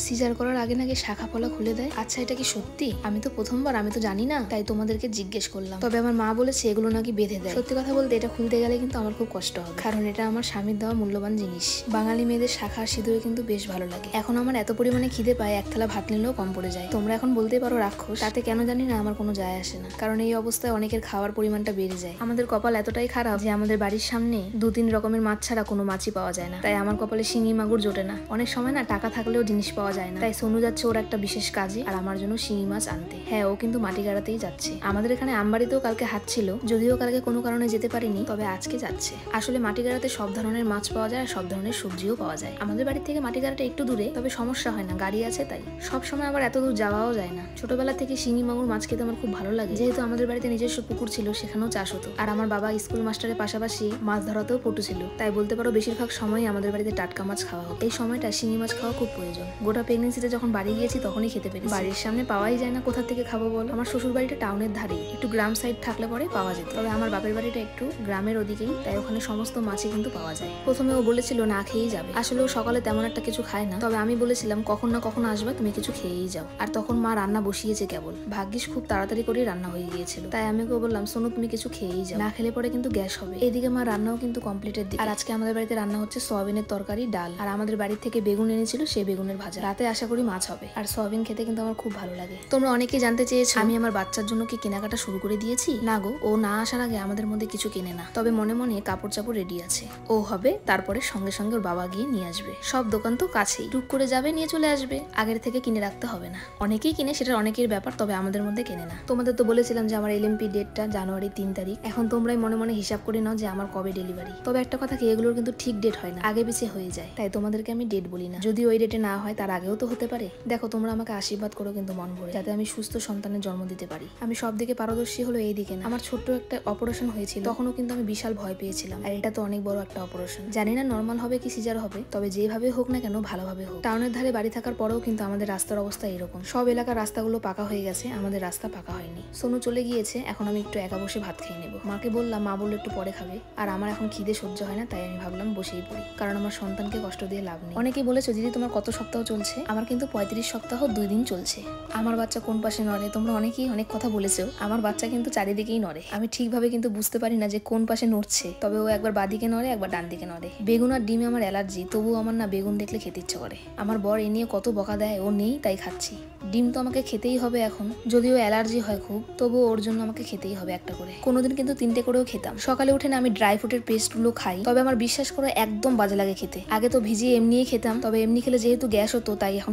Caesar করার আগে নাকি শাখা পলা খুলে দেয়? আচ্ছা, এটা কি সত্যি? আমি তো প্রথমবার, আমি তো জানি না, তাই তোমাদেরকে জিজ্ঞেস করলাম। তবে আমার মা বলেছে এগুলো নাকি বেঁধে দেয়। সত্যি কথা বলতে এটা খুলতে গেলে কিন্তু আমার খুব কষ্ট হবে, কারণ এটা আমার স্বামীর দেওয়া মূল্যবান জিনিস। বাঙালি মেয়েদের শাখা আর সিঁদুরে কিন্তু বেশ ভালো লাগে। এখন আমার এত পরিমাণে খিদে পায়, এক থালা ভাত নিলেও কম পড়ে যায়। তোমরা এখন বলতে পারো রাক্ষস, তাতে কেন জানি না আমার কোনো যায় আসে না, কারণ এই অবস্থায় অনেকের খাওয়ার পরিমাণটা বেড়ে যায়। আমাদের কপাল এতটাই খারাপ যে আমাদের বাড়ির সামনে 2-3 রকমের মাছ ছাড়া কোনো মাছই পাওয়া যায় না। তাই আমার কপালে শিঙি মাগুর জোটে না। অনেক সময় না টাকা থাকলেও জিনিস পাওয়া যায় না। তাই সোনু যাচ্ছে ওর একটা বিশেষ কাজে, আর আমার জন্য শিঙি মাছ আনতে। হ্যাঁ, ও কিন্তু মাটি গাড়াতেই যাচ্ছে। আমাদের এখানে আমবাড়িতেও কালকে হাট ছিল, যদিও কালকে কোনো কারণে যেতে পারিনি, তবে আজকে যাচ্ছে। আসলে মাটি গাড়াতে সব ধরনের মাছ পাওয়া যায় আর সব ধরনের সবজিও পাওয়া যায়। আমাদের বাড়ি থেকে মাটি গাড়াটা একটু দূরে, তবে সমস্যা হয় না, গাড়ি আছে তাই। সব সময় আবার এত দূর যাওয়াও যায় না। ছোটবেলা থেকে শিঙি মাগুর মাছ খেতে আমার খুব ভালো লাগে, যেহেতু আমাদের বাড়িতে নিজস্ব পুকুর ছিল, সেখানেও চাষ হতো। আর আমার বাবা স্কুল মাস্টারের পাশাপাশি মাছ ধরাতেও পটু ছিল, তাই বলতে পারো বেশিরভাগ সময় আমাদের বাড়িতে টাটকা মাছ খাওয়া হতো। এই সময়টা শিঙি মাছ খাওয়া খুব প্রয়োজন। গোটা প্রেগনেন্সিতে যখন বাড়ি গিয়েছি তখনই খেতে পেরেছি। বাড়ির সামনে পাওয়াই যায় না, কোথা থেকে খাবো বল? আমার শ্বশুর বাড়িটা টাউনের ধারে, একটু গ্রাম সাইড থাকলে পরে পাওয়া যেত। তবে আমার বাপের বাড়িটা একটু গ্রামের ওদিকেই, তাই ওখানে সমস্ত মাছই কিন্তু পাওয়া যায়। প্রথমে ও বলেছিল না খেয়েই যাবে, আসলে ও সকালে তেমন একটা কিছু খায় না। তবে আমি বলেছিলাম কখন না কখন আসবে, তুমি কিছু খেয়েই যাও। আর তখন মা রান্না বসিয়েছে কেবল, ভাগ্যিস খুব তাড়াতাড়ি করে রান্না হয়ে গিয়েছিল। তাই আমি ওকে বললাম সোনু তুমি কিছু খেয়েই যাও, না খেলে পরে কিন্তু গ্যাস হবে। এদিকে মা রান্নাও কিন্তু কমপ্লিটের দিকে। আর আজকে আমাদের বাড়িতে রান্না হচ্ছে সয়াবিনের তরকারি, ডাল, আর আমাদের বাড়ি থেকে বেগুন এনেছিল, সেই বেগুনের ভাজা। রাতে আশা করি মাছ হবে। আর সয়াবিন খেতে কিন্তু আমার খুব ভালো লাগে। তোমরা অনেকেই জানতে চেয়েছো আমি আমার বাচ্চার জন্য কি কেনাকাটা শুরু করে দিয়েছি। না গো, ও না আসার আগে আমাদের মধ্যে কিছু কেনে না, তবে মনে মনে কাপড় চাপড় রেডি আছে। ও হবে, তারপরে সঙ্গে সঙ্গে ওর বাবা গিয়ে নিয়ে আসবে। সব দোকান তো কাছেই, টুক করে যাবে নিয়ে চলে আসবে, আগের থেকে কিনে রাখতে হবে না। অনেকেই কিনে, সেটা অনেকের ব্যাপার, তবে আমাদের মধ্যে কেনে না। তোমাদের তো বলেছিলাম যে আমার এলএমপি ডেটটা জানুয়ারি 3 তারিখ। এখন তোমরাই মনে মনে হিসাব করে নাও যে আমার কবে ডেলিভারি। তবে একটা কথা কি, এগুলোর কিন্তু ঠিক ডেট হয় না, আগে পিছিয়ে হয়ে যায়। তাই তোমাদেরকে আমি ডেট বলি না, যদি ওই ডেটে না হয় তার আগেও তো হতে পারে। দেখো তোমরা আমাকে আশীর্বাদ করো কিন্তু মন ভরে, যাতে আমি সুস্থ সন্তানের জন্ম দিতে পারি। আমি সব দিকে পারদর্শী হলো এই দিকে না। আমার ছোট্ট একটা অপারেশন হয়েছিল, তখনও কিন্তু আমি বিশাল ভয় পেয়েছিলাম। আর এটা তো অনেক বড় একটা অপারেশন, জানি না নর্মাল হবে কি সিজার হবে, তবে যেভাবে হোক না কেন ভালোভাবে হোক। টাউনের ধারে বাড়ি থাকার পরেও কিন্তু আমাদের রাস্তার অবস্থা এরকম। সব এলাকার রাস্তাগুলো পাকা হয়ে গেছে, আমাদের রাস্তা পাকা হয়নি। সোনু চলে গিয়েছে, এখন আমি একটু একা বসে ভাত খেয়ে নেবো। মাকে বললাম, মা বললো একটু পরে খাবে। আর আমার এখন খিদে সহ্য হয় না, তাই আমি ভাবলাম বসেই পড়ি, কারণ আমার সন্তানকে কষ্ট দিয়ে লাভ নেই। অনেকেই বলেছো দিদি তোমার কত সপ্তাহ চলছে? আমার কিন্তু 35 সপ্তাহ 2 দিন চলছে। আমার বাচ্চা কোন পাশে নড়ে, তোমরা অনেকেই অনেক কথা বলেছো। আমার বাচ্চা কিন্তু চারিদিকেই নড়ে, আমি ঠিকভাবে কিন্তু বুঝতে পারি না যে কোন পাশে নড়ছে, তবে ও একবার বাদিকে নড়ে, একবার ডান দিকে নড়ে। বেগুন আর ডিমে আমার অ্যালার্জি, তবুও আমার না বেগুন দেখলে খেতে ইচ্ছে করে। আমার বর এ নিয়ে কত বকা দেয়, ও নেই তাই খাচ্ছি। ডিম তো আমাকে খেতেই হবে এখন, যদিও অ্যালার্জি হয় খুব, তবুও ওর জন্য আমাকে খেতেই হবে একটা করে। কোনোদিন কিন্তু 3টে করেও খেতাম। সকালে উঠে না আমি ড্রাই ফ্রুটের পেস্টগুলো খাই, তবে আমার বিশ্বাস করো একদম বাজে লাগে খেতে। আগে তো ভিজিয়ে এমনিই খেতাম, তবে এমনি খেলে যেহেতু গ্যাস হতো, তাই এখন